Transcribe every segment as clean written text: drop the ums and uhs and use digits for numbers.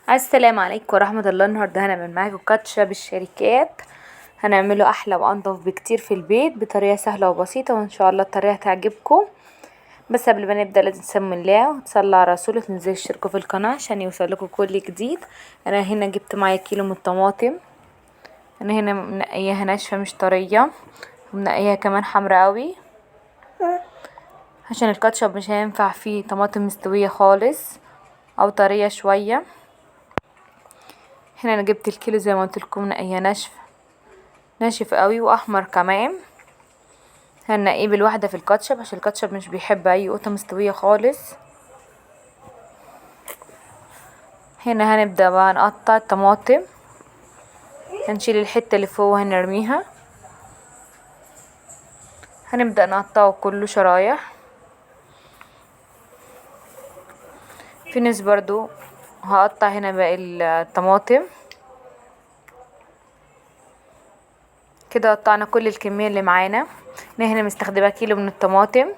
السلام عليكم ورحمة الله. النهاردة هنعمل معاكم كاتشب الشركات. هنعمله احلى وانضف بكتير في البيت بطريقة سهلة وبسيطة، وان شاء الله الطريقة تعجبكم. بس قبل ما نبدأ لازم تسموا الله وتصلوا على رسوله وتنزلوا تشتركوا في القناة عشان يوصلكوا كل جديد. انا هنا جبت معايا كيلو من الطماطم. انا هنا منقياها ناشفة مش طرية، ومنقياها كمان حمرا قوي عشان الكاتشب مش هينفع فيه طماطم مستوية خالص او طرية شوية. هنا انا جبت الكيلو زي ما قلت لكم منقيه ناشف قوي واحمر كمان. هنقيه بالواحده في الكاتشب عشان الكاتشب مش بيحب اي قطه مستويه خالص. هنا هنبدا بقى نقطع الطماطم، هنشيل الحته اللي فوق وهنرميها. هنبدا نقطعه كله شرايح. في ناس برضو هقطع هنا باقي الطماطم كده. قطعنا كل الكميه اللي معانا. انا هنا مستخدمه كيلو من الطماطم.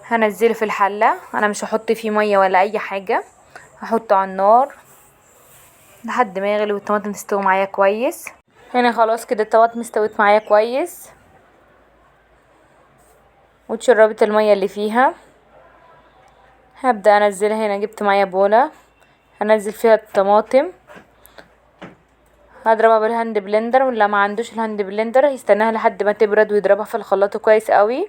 هنزله في الحله، انا مش هحط فيه ميه ولا اي حاجه، هحطه على النار لحد ما يغلي والطماطم تستوي معايا كويس. هنا خلاص كده الطماطم استوت معايا كويس واتشربت الميه اللي فيها. هبدا انزلها. هنا جبت معايا بوله هنزل فيها الطماطم، هضربها بالهاند بلندر، ولا ما عندوش الهاند بلندر هيستناها لحد ما تبرد ويضربها في الخلاط كويس قوي.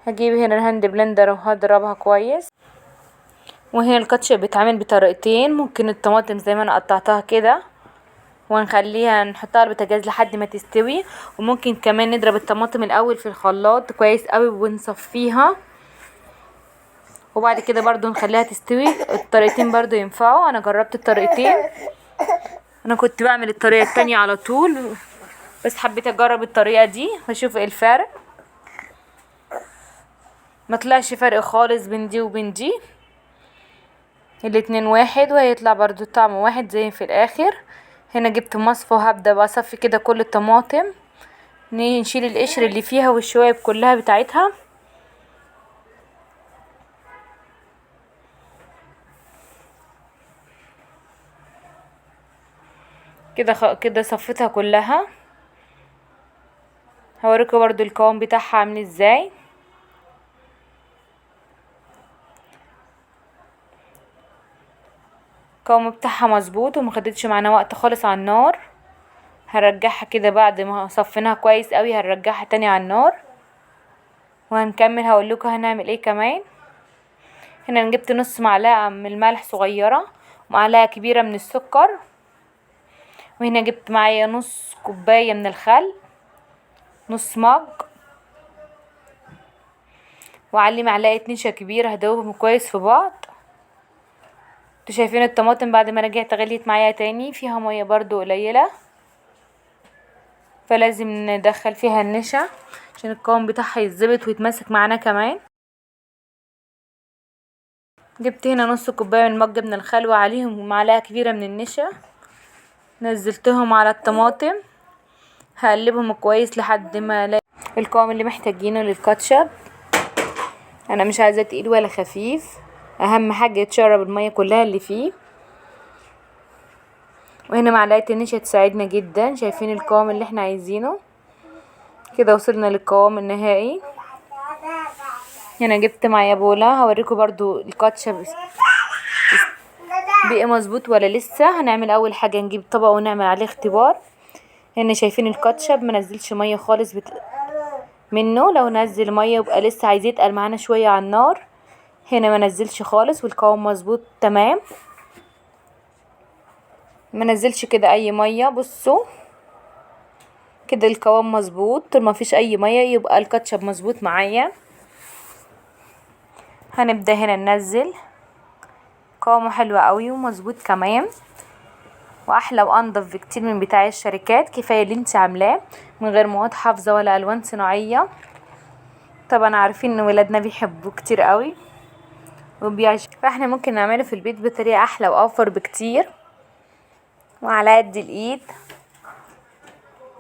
هجيب هنا الهاند بلندر وهضربها كويس. وهنا الكاتشب بيتعمل بطريقتين، ممكن الطماطم زي ما انا قطعتها كده ونخليها نحطها على البوتاجاز لحد ما تستوي، وممكن كمان نضرب الطماطم الاول في الخلاط كويس قوي ونصفيها وبعد كده برضو نخليها تستوي. الطريقتين برضو ينفعوا، انا جربت الطريقتين. انا كنت بعمل الطريقة التانية على طول بس حبيت اجرب الطريقة دي واشوف ايه الفرق. ما طلعش فرق خالص بين دي وبين دي، الاتنين واحد وهيطلع برضو طعم واحد زي في الاخر. هنا جبت مصفى وهبدأ بقى اصفي كده كل الطماطم، نشيل القشر اللي فيها والشوائب كلها بتاعتها. كده صفيتها كلها. هوريكم برضو القوام بتاعها عامل ازاي. القوام بتاعها مظبوط ومخدتش معانا وقت خالص على النار. هنرجعها كده بعد ما صفيناها كويس قوي، هنرجعها تاني على النار وهنكمل. هقولكوا هنعمل ايه كمان. هنا انا جبت نص معلقه من الملح صغيره ومعلقه كبيره من السكر، وهنا جبت معايا نص كوبايه من الخل، نص مج، وعلي معلقه نشا كبيره هدوبهم كويس في بعض. انتوا شايفين الطماطم بعد ما رجعت غليت معايا تاني، فيها ميه برضو قليله، فلازم ندخل فيها النشا عشان القوام بتاعها يتظبط ويتمسك معانا كمان. جبت هنا نص كوبايه من مج من الخل وعليهم معلقه كبيره من النشا، نزلتهم على الطماطم. هقلبهم كويس لحد ما الاقي القوام اللي محتاجينه للكاتشب. انا مش عايزاه تقيل ولا خفيف، اهم حاجه يتشرب الميه كلها اللي فيه. وهنا معلقه النشا تساعدنا جدا. شايفين القوام اللي احنا عايزينه كده، وصلنا للقوام النهائي. هنا جبت معايا بوله هوريكم برضو الكاتشب بقى مظبوط ولا لسه. هنعمل اول حاجه نجيب طبق ونعمل عليه اختبار. هنا شايفين الكاتشب منزلش ميه خالص منه، لو نزل ميه يبقى لسه عايز يتقل معانا شويه على النار. هنا ما نزلش خالص والقوام مظبوط تمام، ما نزلش كده اي ميه. بصوا كده القوام مظبوط، طول ما فيش اي ميه يبقى الكاتشب مظبوط معايا. هنبدا هنا ننزل. قوامه حلو قوي ومظبوط كمان، واحلى وانضف بكتير من بتاع الشركات. كفايه اللي انت عاملاه من غير مواد حافظه ولا الوان صناعيه. طبعا عارفين ان ولادنا بيحبوه كتير قوي وبيعجب، فاحنا ممكن نعمله في البيت بطريقه احلى واوفر بكتير وعلى قد الايد،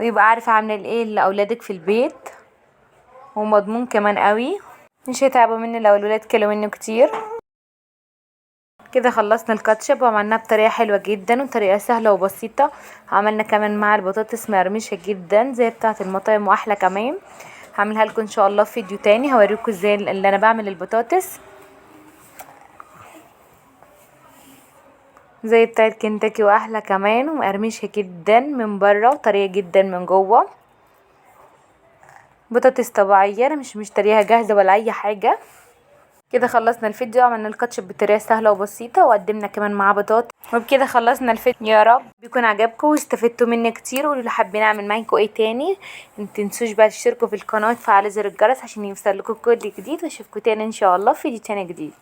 ويبقى عارف عامله ايه لاولادك في البيت. ومضمون كمان قوي، مش هيتعبوا مني لو الولاد كلوا منه كتير. كده خلصنا الكاتشب وعملناه بطريقه حلوه جدا وطريقه سهله وبسيطه. عملنا كمان مع البطاطس مقرمشه جدا زي بتاعه المطاعم واحلى كمان. هعملها لكم ان شاء الله في فيديو تاني، هوريكم ازاي اللي انا بعمل البطاطس زي بتاعه كنتاكي واحلى كمان، ومقرمشه جدا من بره وطريه جدا من جوه. بطاطس طبيعيه، انا مش مشتريها جاهزه ولا اي حاجه. كده خلصنا الفيديو، عملنا الكاتشب بطريقه سهله وبسيطه وقدمنا كمان معاه بطاطس. وبكده خلصنا الفيديو، يا رب يكون عجبكم واستفدتوا مني كتير. ولو حابين اعمل معاكم ايه تاني متنسوش بقى تشتركوا في القناه وتفعلوا زر الجرس عشان يوصلكوا كل جديد. واشوفكم تاني ان شاء الله في فيديو تاني جديد.